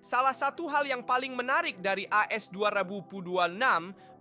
Salah satu hal yang paling menarik dari AS 2026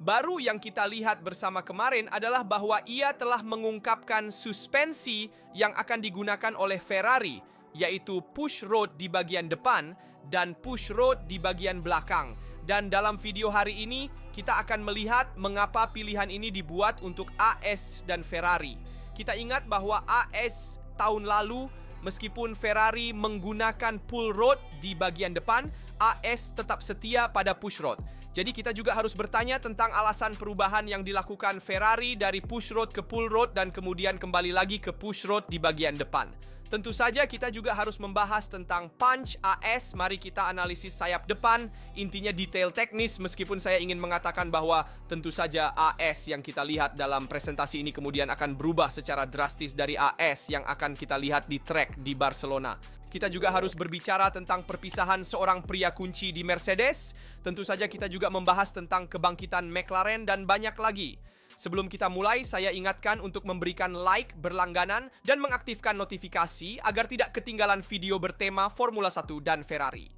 baru yang kita lihat bersama kemarin adalah bahwa ia telah mengungkapkan suspensi yang akan digunakan oleh Ferrari, yaitu push rod di bagian depan dan push rod di bagian belakang. Dan dalam video hari ini kita akan melihat mengapa pilihan ini dibuat untuk AS dan Ferrari. Kita ingat bahwa AS tahun lalu, meskipun Ferrari menggunakan pull rod di bagian depan, AS tetap setia pada push rod. Jadi kita juga harus bertanya tentang alasan perubahan yang dilakukan Ferrari dari push rod ke pull rod dan kemudian kembali lagi ke push rod di bagian depan. Tentu saja kita juga harus membahas tentang punch AS. Mari kita analisis sayap depan. Intinya detail teknis, meskipun saya ingin mengatakan bahwa tentu saja AS yang kita lihat dalam presentasi ini kemudian akan berubah secara drastis dari AS yang akan kita lihat di track di Barcelona. Kita juga harus berbicara tentang perpisahan seorang pria kunci di Mercedes. Tentu saja kita juga membahas tentang kebangkitan McLaren dan banyak lagi. Sebelum kita mulai, saya ingatkan untuk memberikan like berlangganan dan mengaktifkan notifikasi agar tidak ketinggalan video bertema Formula 1 dan Ferrari.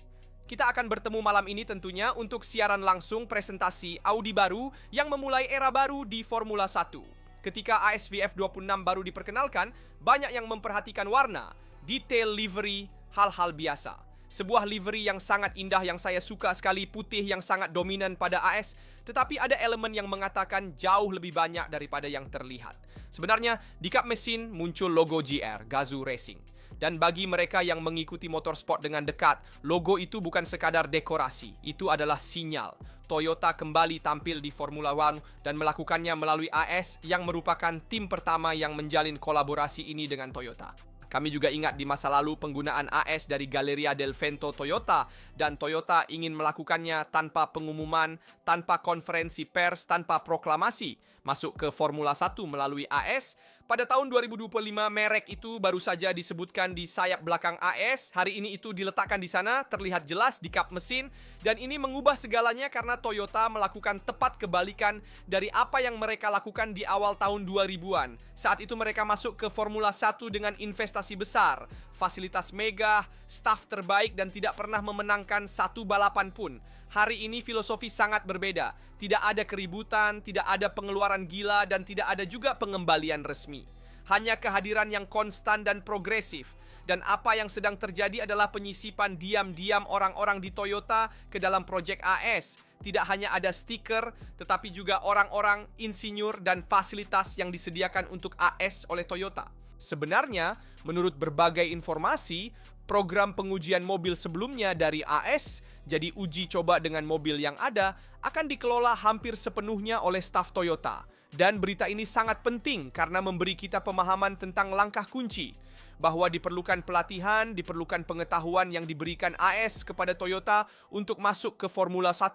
Kita akan bertemu malam ini tentunya untuk siaran langsung presentasi Audi baru yang memulai era baru di Formula 1. Ketika ASVF 26 baru diperkenalkan, banyak yang memperhatikan warna, detail livery, hal-hal biasa. Sebuah livery yang sangat indah yang saya suka sekali, putih yang sangat dominan pada AS, tetapi ada elemen yang mengatakan jauh lebih banyak daripada yang terlihat. Sebenarnya, di kap mesin muncul logo GR, Gazoo Racing. Dan bagi mereka yang mengikuti motorsport dengan dekat, logo itu bukan sekadar dekorasi, itu adalah sinyal. Toyota kembali tampil di Formula One dan melakukannya melalui AS yang merupakan tim pertama yang menjalin kolaborasi ini dengan Toyota. Kami juga ingat di masa lalu penggunaan AS dari Galleria del Vento Toyota, dan Toyota ingin melakukannya tanpa pengumuman, tanpa konferensi pers, tanpa proklamasi. Masuk ke Formula 1 melalui AS. Pada tahun 2025, merek itu baru saja disebutkan di sayap belakang AS. Hari ini itu diletakkan di sana, terlihat jelas di kap mesin. Dan ini mengubah segalanya karena Toyota melakukan tepat kebalikan dari apa yang mereka lakukan di awal tahun 2000-an. Saat itu mereka masuk ke Formula 1 dengan investasi besar, fasilitas megah, staf terbaik, dan tidak pernah memenangkan satu balapan pun. Hari ini filosofi sangat berbeda. Tidak ada keributan, tidak ada pengeluaran gila, dan tidak ada juga pengembalian resmi. Hanya kehadiran yang konstan dan progresif. Dan apa yang sedang terjadi adalah penyisipan diam-diam orang-orang di Toyota ke dalam proyek AS. Tidak hanya ada stiker, tetapi juga orang-orang, insinyur, dan fasilitas yang disediakan untuk AS oleh Toyota. Sebenarnya, menurut berbagai informasi, program pengujian mobil sebelumnya dari AS, jadi uji coba dengan mobil yang ada, akan dikelola hampir sepenuhnya oleh staf Toyota. Dan berita ini sangat penting karena memberi kita pemahaman tentang langkah kunci, bahwa diperlukan pelatihan, diperlukan pengetahuan yang diberikan AS kepada Toyota untuk masuk ke Formula 1.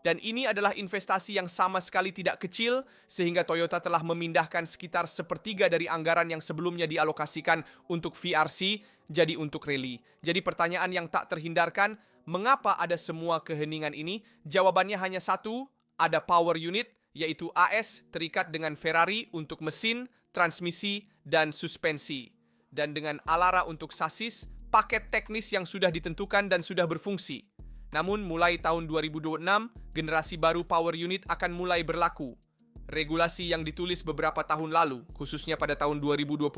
Dan ini adalah investasi yang sama sekali tidak kecil, sehingga Toyota telah memindahkan sekitar sepertiga dari anggaran yang sebelumnya dialokasikan untuk VRC, jadi untuk rally. Jadi pertanyaan yang tak terhindarkan, mengapa ada semua keheningan ini? Jawabannya hanya satu, ada power unit, yaitu AS terikat dengan Ferrari untuk mesin, transmisi, dan suspensi. Dan dengan Alara untuk sasis, paket teknis yang sudah ditentukan dan sudah berfungsi. Namun mulai tahun 2026, generasi baru power unit akan mulai berlaku. Regulasi yang ditulis beberapa tahun lalu, khususnya pada tahun 2022,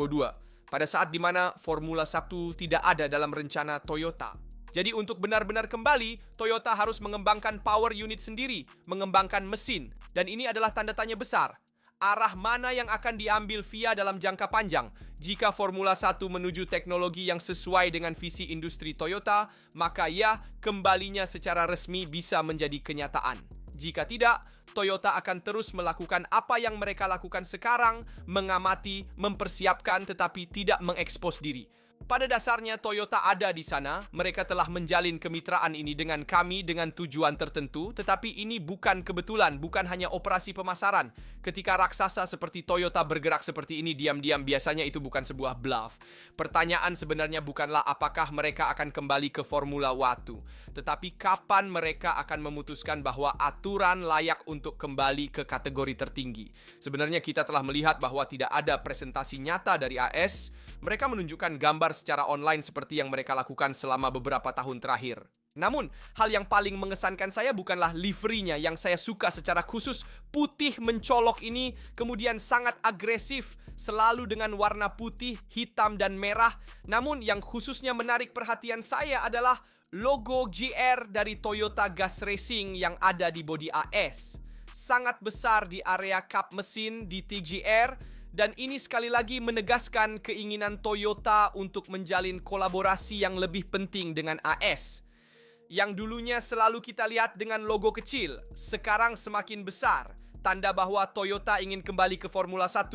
pada saat di mana Formula 1 tidak ada dalam rencana Toyota. Jadi untuk benar-benar kembali, Toyota harus mengembangkan power unit sendiri, mengembangkan mesin, dan ini adalah tanda tanya besar. Arah mana yang akan diambil VIA dalam jangka panjang? Jika Formula 1 menuju teknologi yang sesuai dengan visi industri Toyota, maka ya, kembalinya secara resmi bisa menjadi kenyataan. Jika tidak, Toyota akan terus melakukan apa yang mereka lakukan sekarang, mengamati, mempersiapkan, tetapi tidak mengekspos diri. Pada dasarnya Toyota ada di sana, mereka telah menjalin kemitraan ini dengan kami dengan tujuan tertentu, tetapi ini bukan kebetulan, bukan hanya operasi pemasaran. Ketika raksasa seperti Toyota bergerak seperti ini diam-diam, biasanya itu bukan sebuah bluff. Pertanyaan sebenarnya bukanlah apakah mereka akan kembali ke Formula 1, tetapi kapan mereka akan memutuskan bahwa aturan layak untuk kembali ke kategori tertinggi. Sebenarnya kita telah melihat bahwa tidak ada presentasi nyata dari AS. Mereka menunjukkan gambar secara online seperti yang mereka lakukan selama beberapa tahun terakhir. Namun, hal yang paling mengesankan saya bukanlah liverynya yang saya suka secara khusus. Putih mencolok ini kemudian sangat agresif, selalu dengan warna putih, hitam, dan merah. Namun, yang khususnya menarik perhatian saya adalah logo GR dari Toyota Gazz Racing yang ada di bodi AS. Sangat besar di area kap mesin di TGR, dan ini sekali lagi menegaskan keinginan Toyota untuk menjalin kolaborasi yang lebih penting dengan AS. Yang dulunya selalu kita lihat dengan logo kecil, sekarang semakin besar, tanda bahwa Toyota ingin kembali ke Formula 1.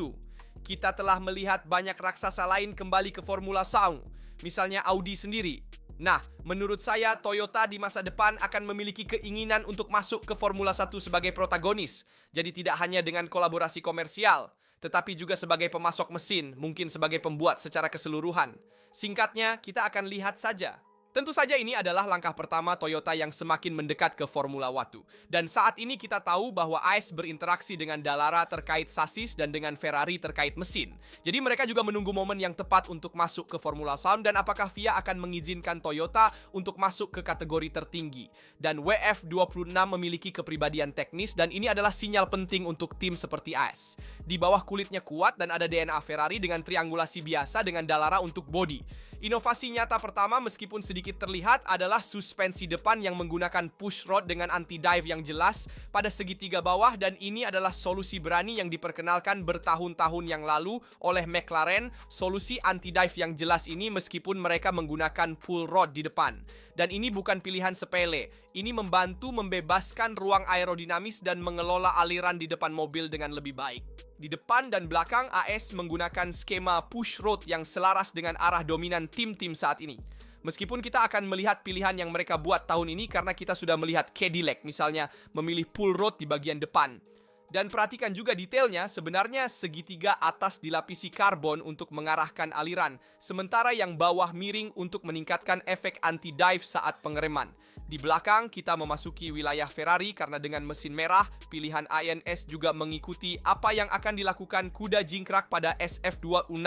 Kita telah melihat banyak raksasa lain kembali ke Formula Sound, misalnya Audi sendiri. Nah, menurut saya Toyota di masa depan akan memiliki keinginan untuk masuk ke Formula 1 sebagai protagonis. Jadi tidak hanya dengan kolaborasi komersial, tetapi juga sebagai pemasok mesin, mungkin sebagai pembuat secara keseluruhan. Singkatnya, kita akan lihat saja. Tentu saja ini adalah langkah pertama Toyota yang semakin mendekat ke Formula 1. Dan saat ini kita tahu bahwa AS berinteraksi dengan Dallara terkait sasis dan dengan Ferrari terkait mesin. Jadi mereka juga menunggu momen yang tepat untuk masuk ke Formula Sound, dan apakah FIA akan mengizinkan Toyota untuk masuk ke kategori tertinggi. Dan WF26 memiliki kepribadian teknis, dan ini adalah sinyal penting untuk tim seperti AS. Di bawah kulitnya kuat dan ada DNA Ferrari dengan triangulasi biasa dengan Dallara untuk bodi. Inovasi nyata pertama meskipun sedikit terlihat adalah suspensi depan yang menggunakan push rod dengan anti-dive yang jelas pada segitiga bawah, dan ini adalah solusi berani yang diperkenalkan bertahun-tahun yang lalu oleh McLaren. Solusi anti-dive yang jelas ini meskipun mereka menggunakan pull rod di depan. Dan ini bukan pilihan sepele. Ini membantu membebaskan ruang aerodinamis dan mengelola aliran di depan mobil dengan lebih baik. Di depan dan belakang, AS menggunakan skema push rod yang selaras dengan arah dominan tim-tim saat ini. Meskipun kita akan melihat pilihan yang mereka buat tahun ini karena kita sudah melihat Cadillac misalnya memilih pull rod di bagian depan. Dan perhatikan juga detailnya, sebenarnya segitiga atas dilapisi karbon untuk mengarahkan aliran, sementara yang bawah miring untuk meningkatkan efek anti-dive saat pengereman. Di belakang, kita memasuki wilayah Ferrari karena dengan mesin merah, pilihan INS juga mengikuti apa yang akan dilakukan kuda jingkrak pada SF26.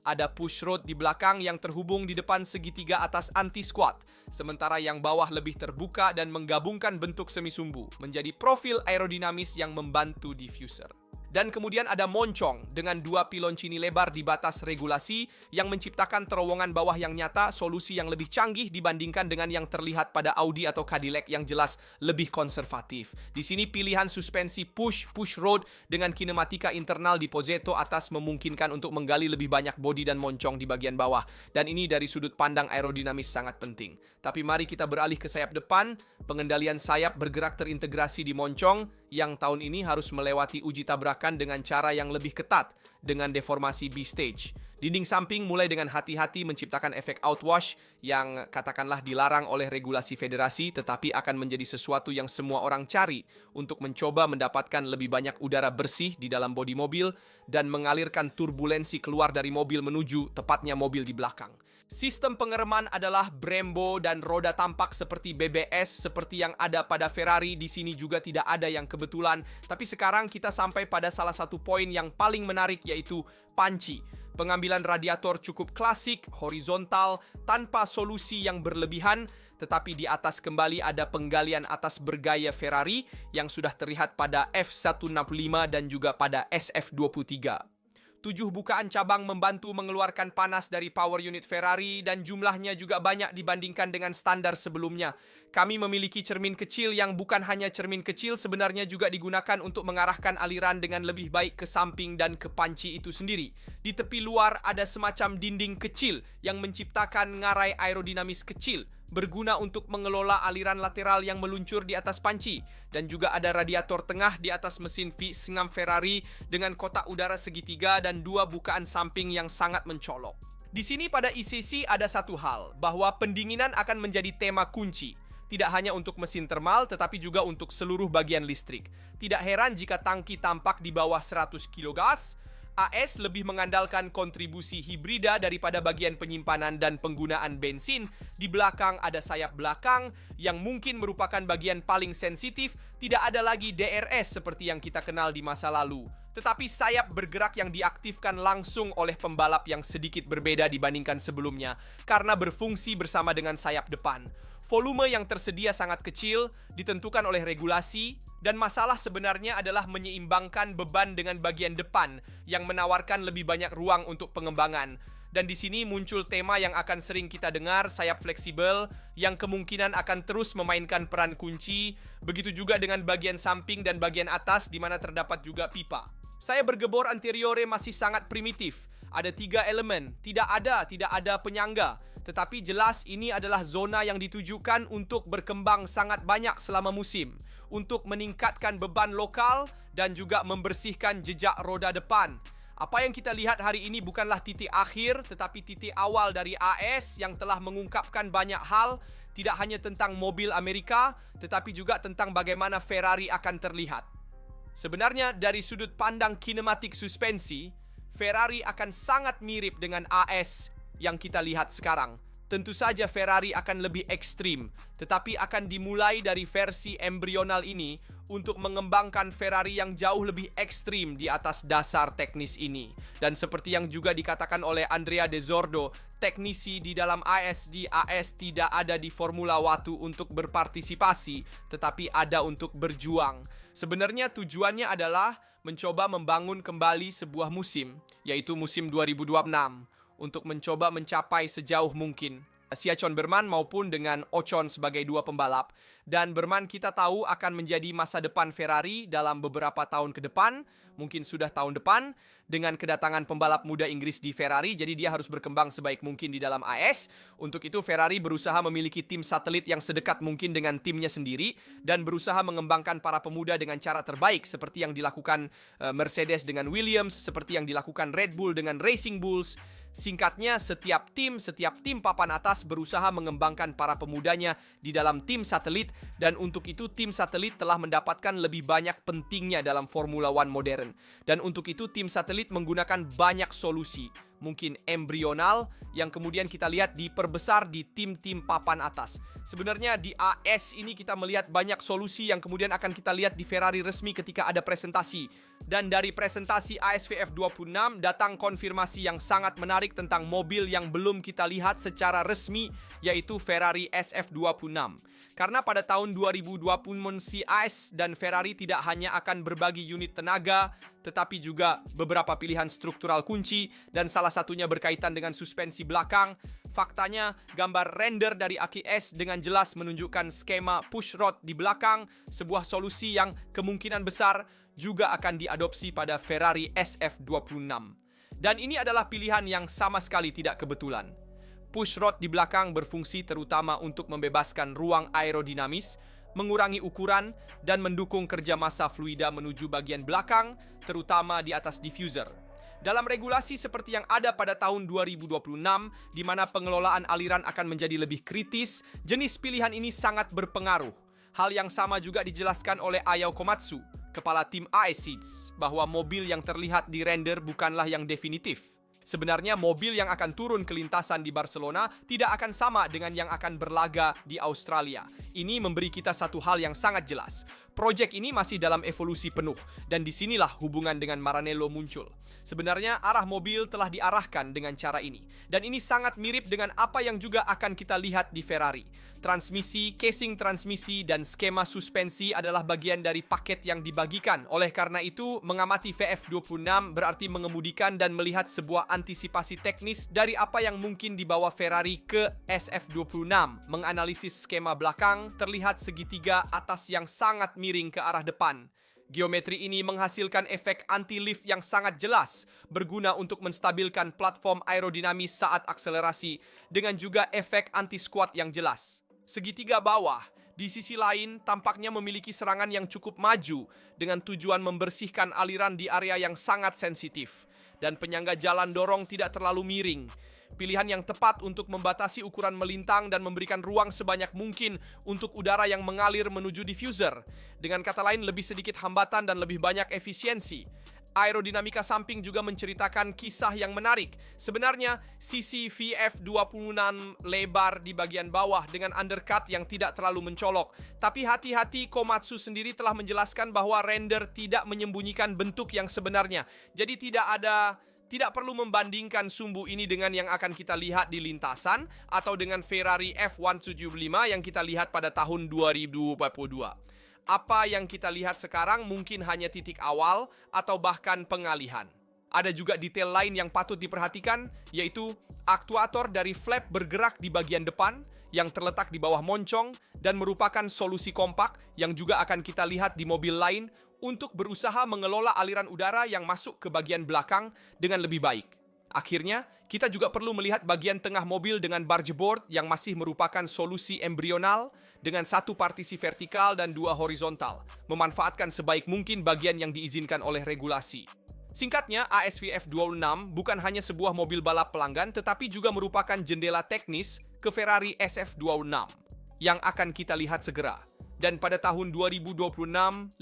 Ada push rod di belakang yang terhubung di depan segitiga atas anti-squat, sementara yang bawah lebih terbuka dan menggabungkan bentuk semi-sumbu menjadi profil aerodinamis yang membantu diffuser. Dan kemudian ada moncong dengan dua pilon cini lebar di batas regulasi yang menciptakan terowongan bawah yang nyata, solusi yang lebih canggih dibandingkan dengan yang terlihat pada Audi atau Cadillac yang jelas lebih konservatif. Di sini pilihan suspensi push rod dengan kinematika internal di Pozzetto atas memungkinkan untuk menggali lebih banyak bodi dan moncong di bagian bawah. Dan ini dari sudut pandang aerodinamis sangat penting. Tapi mari kita beralih ke sayap depan. Pengendalian sayap bergerak terintegrasi di moncong yang tahun ini harus melewati uji tabrakan dengan cara yang lebih ketat dengan deformasi B-stage. Dinding samping mulai dengan hati-hati menciptakan efek outwash yang katakanlah dilarang oleh regulasi federasi, tetapi akan menjadi sesuatu yang semua orang cari untuk mencoba mendapatkan lebih banyak udara bersih di dalam bodi mobil dan mengalirkan turbulensi keluar dari mobil menuju tepatnya mobil di belakang. Sistem pengereman adalah Brembo dan roda tampak seperti BBS seperti yang ada pada Ferrari. Di sini juga tidak ada yang kebetulan. Tapi sekarang kita sampai pada salah satu poin yang paling menarik, yaitu panci. Pengambilan radiator cukup klasik, horizontal, tanpa solusi yang berlebihan. Tetapi di atas kembali ada penggalian atas bergaya Ferrari yang sudah terlihat pada F165 dan juga pada SF23. 7 bukaan cabang membantu mengeluarkan panas dari power unit Ferrari dan jumlahnya juga banyak dibandingkan dengan standar sebelumnya. Kami memiliki cermin kecil yang bukan hanya cermin kecil, sebenarnya juga digunakan untuk mengarahkan aliran dengan lebih baik ke samping dan ke panci itu sendiri. Di tepi luar ada semacam dinding kecil yang menciptakan ngarai aerodinamis kecil, berguna untuk mengelola aliran lateral yang meluncur di atas panci. Dan juga ada radiator tengah di atas mesin V6 Ferrari dengan kotak udara segitiga dan 2 bukaan samping yang sangat mencolok. Di sini pada ECC ada satu hal, bahwa pendinginan akan menjadi tema kunci. Tidak hanya untuk mesin thermal, tetapi juga untuk seluruh bagian listrik. Tidak heran jika tangki tampak di bawah 100 kg gas. AS lebih mengandalkan kontribusi hibrida daripada bagian penyimpanan dan penggunaan bensin. Di belakang ada sayap belakang yang mungkin merupakan bagian paling sensitif. Tidak ada lagi DRS seperti yang kita kenal di masa lalu, tetapi sayap bergerak yang diaktifkan langsung oleh pembalap yang sedikit berbeda dibandingkan sebelumnya karena berfungsi bersama dengan sayap depan. volume yang tersedia sangat kecil, ditentukan oleh regulasi, dan masalah sebenarnya adalah menyeimbangkan beban dengan bagian depan yang menawarkan lebih banyak ruang untuk pengembangan. Dan di sini muncul tema yang akan sering kita dengar, sayap fleksibel, yang kemungkinan akan terus memainkan peran kunci, begitu juga dengan bagian samping dan bagian atas di mana terdapat juga pipa. Saya bergebor anteriore masih sangat primitif. Ada 3 elemen, tidak ada penyangga. Tetapi jelas ini adalah zona yang ditujukan untuk berkembang sangat banyak selama musim, untuk meningkatkan beban lokal dan juga membersihkan jejak roda depan. Apa yang kita lihat hari ini bukanlah titik akhir, tetapi titik awal dari AS yang telah mengungkapkan banyak hal, tidak hanya tentang mobil Amerika, tetapi juga tentang bagaimana Ferrari akan terlihat. Sebenarnya dari sudut pandang kinematik suspensi, Ferrari akan sangat mirip dengan AS yang kita lihat sekarang. Tentu saja Ferrari akan lebih ekstrim, tetapi akan dimulai dari versi embrional ini untuk mengembangkan Ferrari yang jauh lebih ekstrim di atas dasar teknis ini. Dan seperti yang juga dikatakan oleh Andrea De Zordo, teknisi di dalam AS tidak ada di Formula One untuk berpartisipasi, tetapi ada untuk berjuang. Sebenarnya tujuannya adalah mencoba membangun kembali sebuah musim, yaitu musim 2026. Untuk mencoba mencapai sejauh mungkin. Siachon Berman maupun dengan Ocon sebagai 2 pembalap. Dan Berman kita tahu akan menjadi masa depan Ferrari dalam beberapa tahun ke depan, mungkin sudah tahun depan, dengan kedatangan pembalap muda Inggris di Ferrari, jadi dia harus berkembang sebaik mungkin di dalam AS. Untuk itu Ferrari berusaha memiliki tim satelit yang sedekat mungkin dengan timnya sendiri, dan berusaha mengembangkan para pemuda dengan cara terbaik, seperti yang dilakukan Mercedes dengan Williams, seperti yang dilakukan Red Bull dengan Racing Bulls. Singkatnya, setiap tim papan atas berusaha mengembangkan para pemudanya di dalam tim satelit, dan untuk itu tim satelit telah mendapatkan lebih banyak pentingnya dalam Formula One modern. Dan untuk itu tim satelit menggunakan banyak solusi, mungkin embrional, yang kemudian kita lihat diperbesar di tim-tim papan atas. Sebenarnya di AS ini kita melihat banyak solusi yang kemudian akan kita lihat di Ferrari resmi ketika ada presentasi. Dan dari presentasi ASVF 26 datang konfirmasi yang sangat menarik tentang mobil yang belum kita lihat secara resmi, yaitu Ferrari SF26. Karena pada tahun 2020 si AS dan Ferrari tidak hanya akan berbagi unit tenaga, tetapi juga beberapa pilihan struktural kunci, dan salah satunya berkaitan dengan suspensi belakang. Faktanya, gambar render dari Aki S dengan jelas menunjukkan skema push rod di belakang, sebuah solusi yang kemungkinan besar juga akan diadopsi pada Ferrari SF26. Dan ini adalah pilihan yang sama sekali tidak kebetulan. Push rod di belakang berfungsi terutama untuk membebaskan ruang aerodinamis, mengurangi ukuran, dan mendukung kerja massa fluida menuju bagian belakang, terutama di atas diffuser. Dalam regulasi seperti yang ada pada tahun 2026, di mana pengelolaan aliran akan menjadi lebih kritis, jenis pilihan ini sangat berpengaruh. Hal yang sama juga dijelaskan oleh Ayao Komatsu, kepala tim AS Seats, bahwa mobil yang terlihat di render bukanlah yang definitif. Sebenarnya mobil yang akan turun ke lintasan di Barcelona tidak akan sama dengan yang akan berlaga di Australia. Ini memberi kita satu hal yang sangat jelas. Proyek ini masih dalam evolusi penuh, dan disinilah hubungan dengan Maranello muncul. Sebenarnya arah mobil telah diarahkan dengan cara ini, dan ini sangat mirip dengan apa yang juga akan kita lihat di Ferrari. Transmisi, casing transmisi, dan skema suspensi adalah bagian dari paket yang dibagikan. Oleh karena itu, mengamati VF26 berarti mengemudikan dan melihat sebuah antisipasi teknis dari apa yang mungkin dibawa Ferrari ke SF26. Menganalisis skema belakang, terlihat segitiga atas yang sangat miring ke arah depan. Geometri ini menghasilkan efek anti-lift yang sangat jelas, berguna untuk menstabilkan platform aerodinamis saat akselerasi, dengan juga efek anti-squat yang jelas. Segitiga bawah, di sisi lain, tampaknya memiliki serangan yang cukup maju dengan tujuan membersihkan aliran di area yang sangat sensitif. Dan penyangga jalan dorong tidak terlalu miring. Pilihan yang tepat untuk membatasi ukuran melintang dan memberikan ruang sebanyak mungkin untuk udara yang mengalir menuju diffuser. Dengan kata lain, lebih sedikit hambatan dan lebih banyak efisiensi. Aerodinamika samping juga menceritakan kisah yang menarik. Sebenarnya, sisi VF26 lebar di bagian bawah dengan undercut yang tidak terlalu mencolok. Tapi hati-hati, Komatsu sendiri telah menjelaskan bahwa render tidak menyembunyikan bentuk yang sebenarnya. Jadi tidak Tidak perlu membandingkan sumbu ini dengan yang akan kita lihat di lintasan atau dengan Ferrari F175 yang kita lihat pada tahun 2022. Apa yang kita lihat sekarang mungkin hanya titik awal atau bahkan pengalihan. Ada juga detail lain yang patut diperhatikan, yaitu aktuator dari flap bergerak di bagian depan yang terletak di bawah moncong dan merupakan solusi kompak yang juga akan kita lihat di mobil lain untuk berusaha mengelola aliran udara yang masuk ke bagian belakang dengan lebih baik. Akhirnya, kita juga perlu melihat bagian tengah mobil dengan bargeboard yang masih merupakan solusi embrional dengan satu partisi vertikal dan dua horizontal, memanfaatkan sebaik mungkin bagian yang diizinkan oleh regulasi. Singkatnya, ASV F26 bukan hanya sebuah mobil balap pelanggan, tetapi juga merupakan jendela teknis ke Ferrari SF26 yang akan kita lihat segera. Dan pada tahun 2026,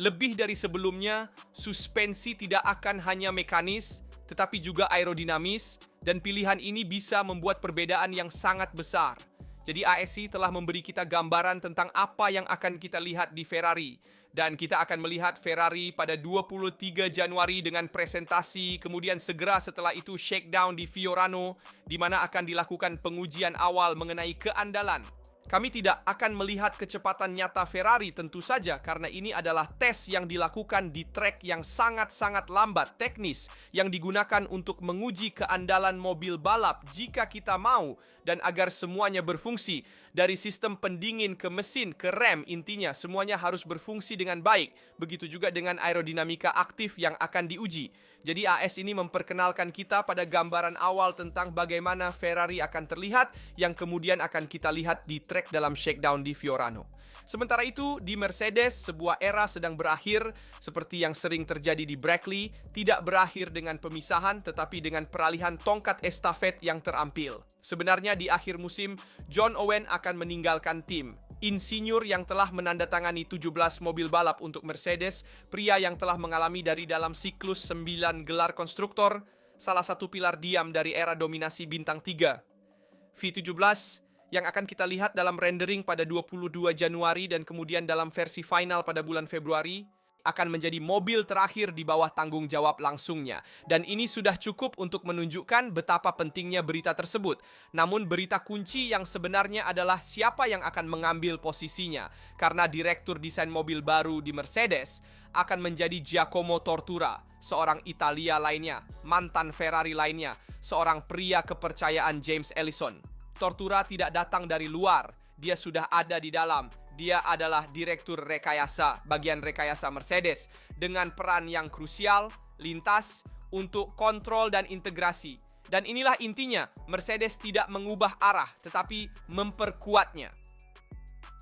lebih dari sebelumnya, suspensi tidak akan hanya mekanis, tetapi juga aerodinamis, dan pilihan ini bisa membuat perbedaan yang sangat besar. Jadi ASI telah memberi kita gambaran tentang apa yang akan kita lihat di Ferrari. Dan kita akan melihat Ferrari pada 23 Januari dengan presentasi, kemudian segera setelah itu shakedown di Fiorano, di mana akan dilakukan pengujian awal mengenai keandalan. Kami tidak akan melihat kecepatan nyata Ferrari tentu saja karena ini adalah tes yang dilakukan di trek yang sangat-sangat lambat teknis yang digunakan untuk menguji keandalan mobil balap jika kita mau dan agar semuanya berfungsi dari sistem pendingin ke mesin ke rem, intinya semuanya harus berfungsi dengan baik. Begitu juga dengan aerodinamika aktif yang akan diuji. Jadi AS ini memperkenalkan kita pada gambaran awal tentang bagaimana Ferrari akan terlihat yang kemudian akan kita lihat di trek dalam shakedown di Fiorano. Sementara itu, di Mercedes, sebuah era sedang berakhir seperti yang sering terjadi di Brackley, tidak berakhir dengan pemisahan tetapi dengan peralihan tongkat estafet yang terampil. Sebenarnya di akhir musim, John Owen akan meninggalkan tim. Insinyur yang telah menandatangani 17 mobil balap untuk Mercedes, pria yang telah mengalami dari dalam siklus 9 gelar konstruktor, salah satu pilar diam dari era dominasi bintang 3. V17 yang akan kita lihat dalam rendering pada 22 Januari dan kemudian dalam versi final pada bulan Februari, akan menjadi mobil terakhir di bawah tanggung jawab langsungnya. Dan ini sudah cukup untuk menunjukkan betapa pentingnya berita tersebut. Namun berita kunci yang sebenarnya adalah siapa yang akan mengambil posisinya. Karena direktur desain mobil baru di Mercedes akan menjadi Giacomo Tortura, seorang Italia lainnya, mantan Ferrari lainnya, seorang pria kepercayaan James Ellison. Tortura tidak datang dari luar, dia sudah ada di dalam. Dia adalah direktur rekayasa, bagian rekayasa Mercedes, dengan peran yang krusial, lintas, untuk kontrol dan integrasi. Dan inilah intinya, Mercedes tidak mengubah arah, tetapi memperkuatnya.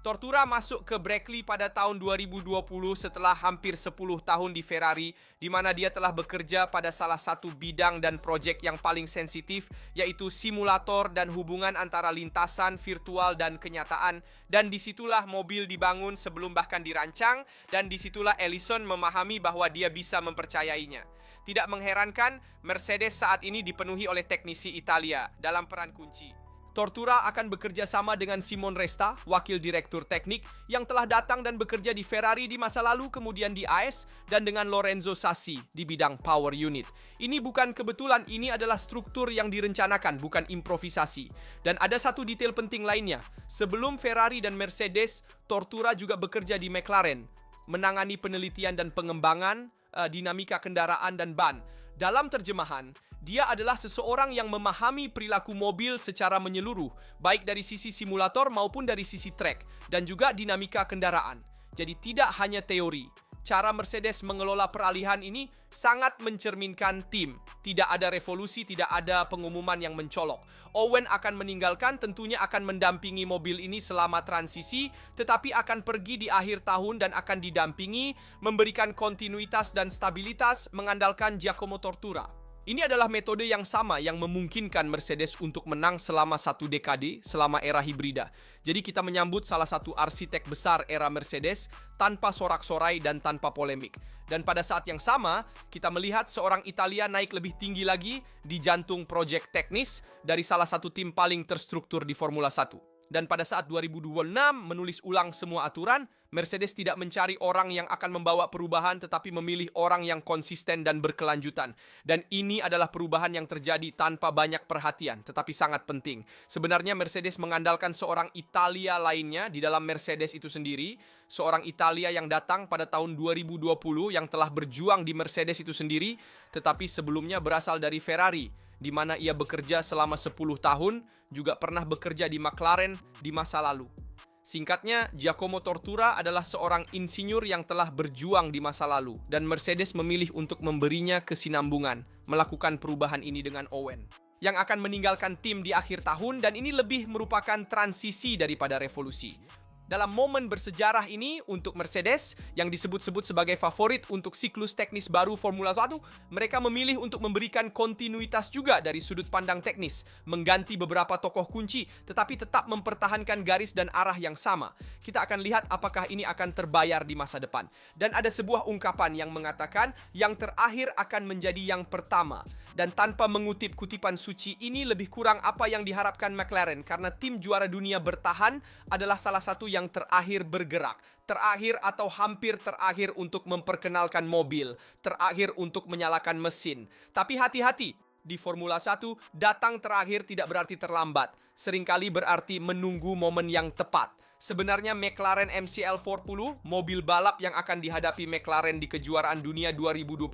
Tortura masuk ke Brackley pada tahun 2020 setelah hampir 10 tahun di Ferrari, di mana dia telah bekerja pada salah satu bidang dan proyek yang paling sensitif, yaitu simulator dan hubungan antara lintasan, virtual, dan kenyataan. Dan disitulah mobil dibangun sebelum bahkan dirancang, dan disitulah Ellison memahami bahwa dia bisa mempercayainya. Tidak mengherankan, Mercedes saat ini dipenuhi oleh teknisi Italia dalam peran kunci. Tortura akan bekerja sama dengan Simon Resta, wakil direktur teknik yang telah datang dan bekerja di Ferrari di masa lalu, kemudian di AS, dan dengan Lorenzo Sassi di bidang power unit. Ini bukan kebetulan, ini adalah struktur yang direncanakan, bukan improvisasi. Dan ada satu detail penting lainnya. Sebelum Ferrari dan Mercedes, Tortura juga bekerja di McLaren, menangani penelitian dan pengembangan dinamika kendaraan dan ban. Dalam terjemahan, dia adalah seseorang yang memahami perilaku mobil secara menyeluruh, baik dari sisi simulator maupun dari sisi track, dan juga dinamika kendaraan. Jadi tidak hanya teori. Cara Mercedes mengelola peralihan ini sangat mencerminkan tim. Tidak ada revolusi, tidak ada pengumuman yang mencolok. Owen akan meninggalkan, tentunya akan mendampingi mobil ini selama transisi, tetapi akan pergi di akhir tahun dan akan didampingi, memberikan kontinuitas dan stabilitas, mengandalkan Giacomo Tortura. Ini adalah metode yang sama yang memungkinkan Mercedes untuk menang selama satu dekade, selama era hibrida. Jadi kita menyambut salah satu arsitek besar era Mercedes tanpa sorak-sorai dan tanpa polemik. Dan pada saat yang sama, kita melihat seorang Italia naik lebih tinggi lagi di jantung proyek teknis dari salah satu tim paling terstruktur di Formula 1. Dan pada saat 2026 menulis ulang semua aturan, Mercedes tidak mencari orang yang akan membawa perubahan tetapi memilih orang yang konsisten dan berkelanjutan. Dan ini adalah perubahan yang terjadi tanpa banyak perhatian tetapi sangat penting. Sebenarnya Mercedes mengandalkan seorang Italia lainnya di dalam Mercedes itu sendiri, seorang Italia yang datang pada tahun 2020 yang telah berjuang di Mercedes itu sendiri tetapi sebelumnya berasal dari Ferrari, di mana ia bekerja selama 10 tahun, juga pernah bekerja di McLaren di masa lalu. Singkatnya, Giacomo Tortura adalah seorang insinyur yang telah berjuang di masa lalu, dan Mercedes memilih untuk memberinya kesinambungan, melakukan perubahan ini dengan Owen, yang akan meninggalkan tim di akhir tahun, dan ini lebih merupakan transisi daripada revolusi. Dalam momen bersejarah ini untuk Mercedes yang disebut-sebut sebagai favorit untuk siklus teknis baru Formula 1, mereka memilih untuk memberikan kontinuitas juga dari sudut pandang teknis, mengganti beberapa tokoh kunci tetapi tetap mempertahankan garis dan arah yang sama. Kita akan lihat apakah ini akan terbayar di masa depan. Dan ada sebuah ungkapan yang mengatakan yang terakhir akan menjadi yang pertama. Dan tanpa mengutip kutipan suci ini lebih kurang apa yang diharapkan McLaren karena tim juara dunia bertahan adalah salah satu yang terakhir bergerak, terakhir atau hampir terakhir untuk memperkenalkan mobil, terakhir untuk menyalakan mesin. Tapi hati-hati, di Formula 1 datang terakhir tidak berarti terlambat, seringkali berarti menunggu momen yang tepat. Sebenarnya McLaren MCL40, mobil balap yang akan dihadapi McLaren di kejuaraan dunia 2026,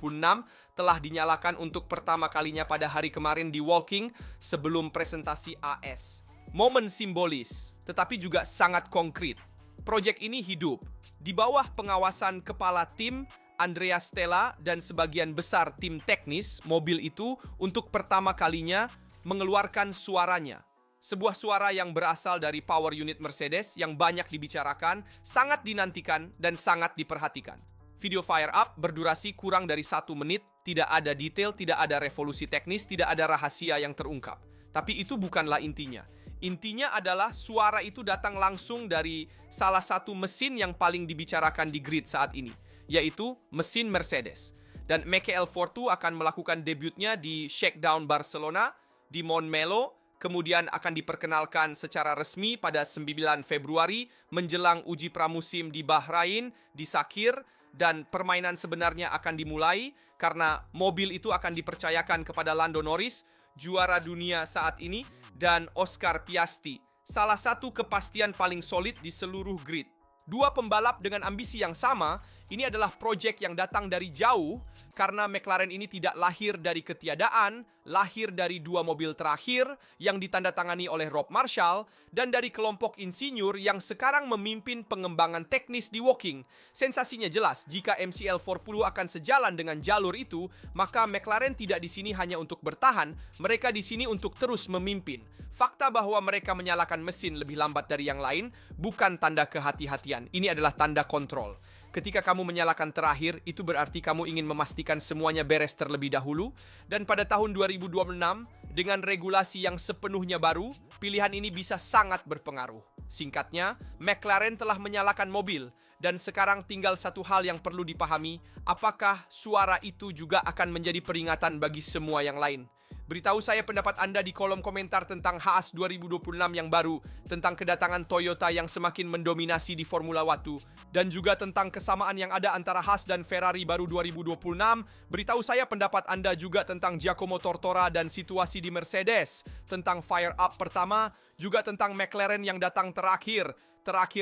telah dinyalakan untuk pertama kalinya pada hari kemarin di Woking sebelum presentasi AS. Momen simbolis, tetapi juga sangat konkret. Proyek ini hidup di bawah pengawasan kepala tim Andrea Stella dan sebagian besar tim teknis mobil itu untuk pertama kalinya mengeluarkan suaranya. Sebuah suara yang berasal dari power unit Mercedes yang banyak dibicarakan, sangat dinantikan, dan sangat diperhatikan. Video Fire Up berdurasi kurang dari 1 menit, tidak ada detail, tidak ada revolusi teknis, tidak ada rahasia yang terungkap. Tapi itu bukanlah intinya. Intinya adalah suara itu datang langsung dari salah satu mesin yang paling dibicarakan di grid saat ini, yaitu mesin Mercedes. Dan McLaren akan melakukan debutnya di Shakedown Barcelona, di Montmello, kemudian akan diperkenalkan secara resmi pada 9 Februari menjelang uji pramusim di Bahrain, di Sakir, dan permainan sebenarnya akan dimulai karena mobil itu akan dipercayakan kepada Lando Norris, juara dunia saat ini, dan Oscar Piastri, salah satu kepastian paling solid di seluruh grid. Dua pembalap dengan ambisi yang sama, ini adalah proyek yang datang dari jauh karena McLaren ini tidak lahir dari ketiadaan, lahir dari dua mobil terakhir yang ditandatangani oleh Rob Marshall dan dari kelompok insinyur yang sekarang memimpin pengembangan teknis di Woking. Sensasinya jelas, jika MCL40 akan sejalan dengan jalur itu, maka McLaren tidak di sini hanya untuk bertahan, mereka di sini untuk terus memimpin. Fakta bahwa mereka menyalakan mesin lebih lambat dari yang lain bukan tanda kehati-hatian, ini adalah tanda kontrol. Ketika kamu menyalakan terakhir, itu berarti kamu ingin memastikan semuanya beres terlebih dahulu. Dan pada tahun 2026, dengan regulasi yang sepenuhnya baru, pilihan ini bisa sangat berpengaruh. Singkatnya, McLaren telah menyalakan mobil. Dan sekarang tinggal satu hal yang perlu dipahami, apakah suara itu juga akan menjadi peringatan bagi semua yang lain. Beritahu saya pendapat Anda di kolom komentar tentang Haas 2026 yang baru, tentang kedatangan Toyota yang semakin mendominasi di Formula 1, dan juga tentang kesamaan yang ada antara Haas dan Ferrari baru 2026. Beritahu saya pendapat Anda juga tentang Giacomo Tortora dan situasi di Mercedes, tentang Fire Up pertama, juga tentang McLaren yang datang terakhir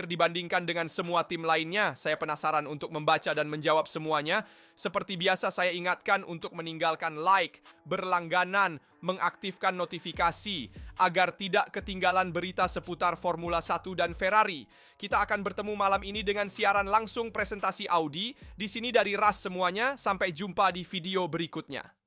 dibandingkan dengan semua tim lainnya. Saya penasaran untuk membaca dan menjawab semuanya. Seperti biasa saya ingatkan untuk meninggalkan like, berlangganan, mengaktifkan notifikasi agar tidak ketinggalan berita seputar Formula 1 dan Ferrari. Kita akan bertemu malam ini dengan siaran langsung presentasi Audi. Di sini dari RAS semuanya, sampai jumpa di video berikutnya.